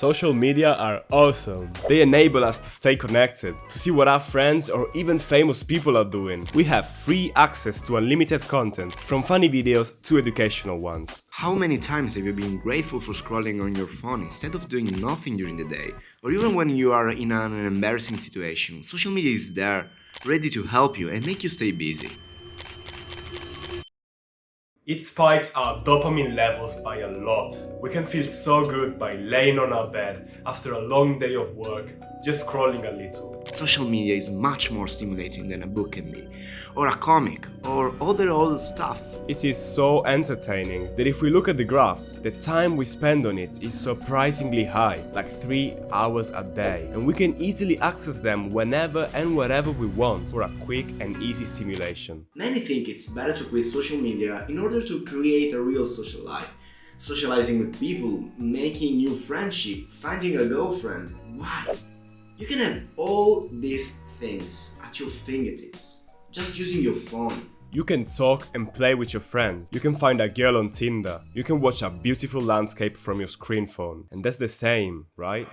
Social media are awesome. They enable us to stay connected, to see what our friends or even famous people are doing. We have free access to unlimited content, from funny videos to educational ones. How many times have you been grateful for scrolling on your phone instead of doing nothing during the day? Or even when you are in an embarrassing situation, social media is there, ready to help you and make you stay busy. It spikes our dopamine levels by a lot. We can feel so good by laying on our bed after a long day of work, just scrolling a little. Social media is much more stimulating than a book can be, or a comic, or other old stuff. It is so entertaining that if we look at the graphs, the time we spend on it is surprisingly high, like 3 hours a day, and we can easily access them whenever and wherever we want for a quick and easy stimulation. Many think it's better to quit social media in order to create a real social life. Socializing with people, making new friendship, finding a girlfriend. Why? You can have all these things at your fingertips, just using your phone. You can talk and play with your friends. You can find a girl on Tinder. You can watch a beautiful landscape from your screen phone. And that's the same, right?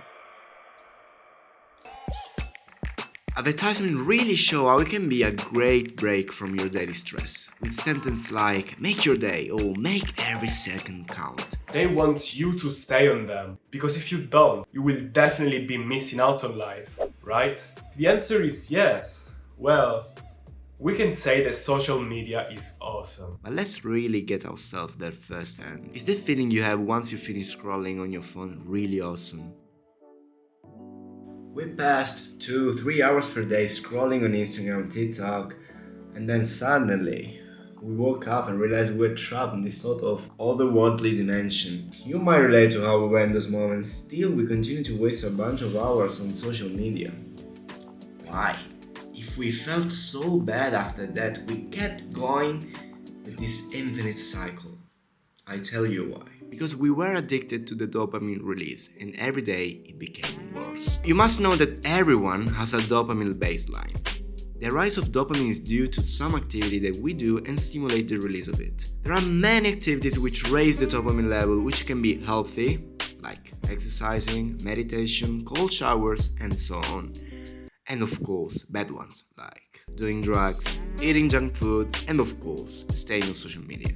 Advertisements really show how it can be a great break from your daily stress, with sentences like "make your day" or "make every second count." They want you to stay on them, because if you don't, you will definitely be missing out on life, right? The answer is yes. Well, we can say that social media is awesome. But let's really get ourselves there first hand. Is the feeling you have once you finish scrolling on your phone really awesome? We passed 2-3 hours per day scrolling on Instagram, TikTok, and then suddenly we woke up and realized we were trapped in this sort of otherworldly dimension. You might relate to how we were in those moments, still we continue to waste a bunch of hours on social media. Why? If we felt so bad after that, we kept going with this infinite cycle. I tell you why. Because we were addicted to the dopamine release, and every day it became worse. You must know that everyone has a dopamine baseline. The rise of dopamine is due to some activity that we do and stimulate the release of it. There are many activities which raise the dopamine level, which can be healthy, like exercising, meditation, cold showers, and so on. And of course, bad ones, like doing drugs, eating junk food, and of course, staying on social media.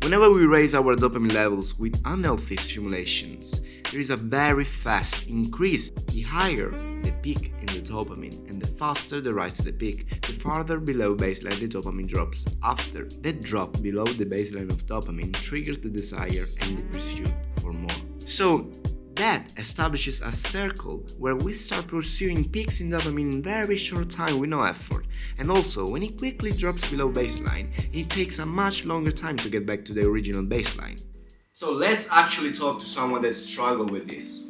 Whenever we raise our dopamine levels with unhealthy stimulations, there is a very fast increase. The higher the peak in the dopamine and the faster the rise to the peak, the farther below baseline the dopamine drops after. That drop below the baseline of dopamine triggers the desire and the pursuit for more. So, that establishes a circle where we start pursuing peaks in dopamine in very short time with no effort. And also, when it quickly drops below baseline, it takes a much longer time to get back to the original baseline. So let's actually talk to someone that struggled with this.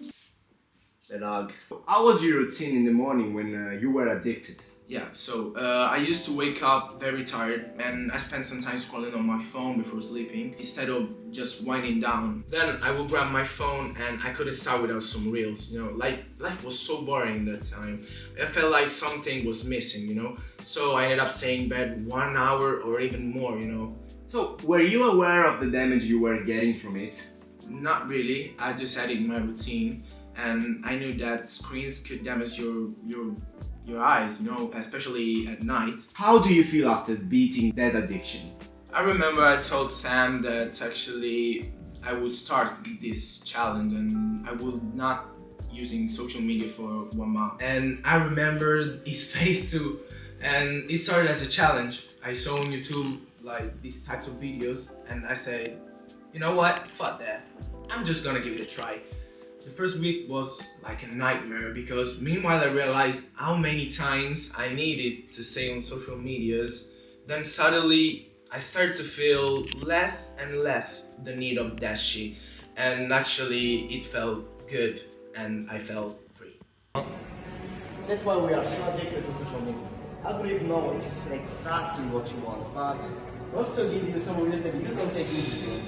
The dog. How was your routine in the morning when you were addicted? Yeah, so I used to wake up very tired and I spent some time scrolling on my phone before sleeping instead of just winding down. Then I would grab my phone and I couldn't start without some reels, like life was so boring that time. I felt like something was missing, so I ended up staying in bed 1 hour or even more, So, were you aware of the damage you were getting from it? Not really, I just had it in my routine and I knew that screens could damage your eyes, especially at night. How do you feel after beating that addiction? I remember I told Sam that actually I would start this challenge and I would not using social media for 1 month. And I remember his face too. And it started as a challenge. I saw on YouTube like these types of videos and I said, you know what, fuck that. I'm just gonna give it a try. The first week was like a nightmare because meanwhile I realized how many times I needed to stay on social medias. Then suddenly I started to feel less and less the need of that shit. And actually it felt good and I felt free. That's why we are so addicted to social media. I believe no one can say exactly what you want, but also give you some reasons that you don't take easy.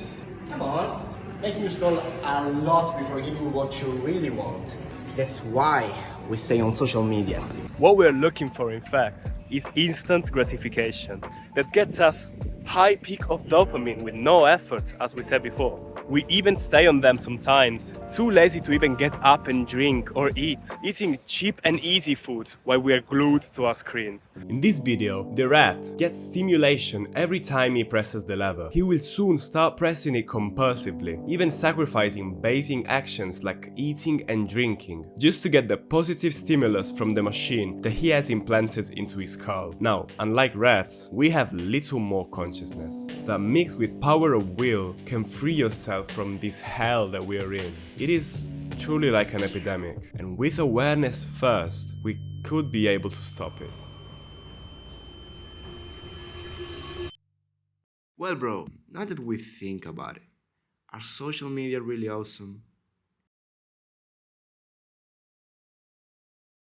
Come on. Making you scroll a lot before giving you what you really want. That's why we stay on social media. What we're looking for, in fact, is instant gratification that gets us high peak of dopamine with no effort, as we said before. We even stay on them sometimes, too lazy to even get up and drink or eat, eating cheap and easy food while we are glued to our screens. In this video, the rat gets stimulation every time he presses the lever. He will soon start pressing it compulsively, even sacrificing basic actions like eating and drinking, just to get the positive stimulus from the machine that he has implanted into his skull. Now, unlike rats, we have little more consciousness that mixed with power of will can free yourself from this hell that we are in. It is truly like an epidemic, and with awareness first, we could be able to stop it. Well, bro, now that we think about it, are social media really awesome?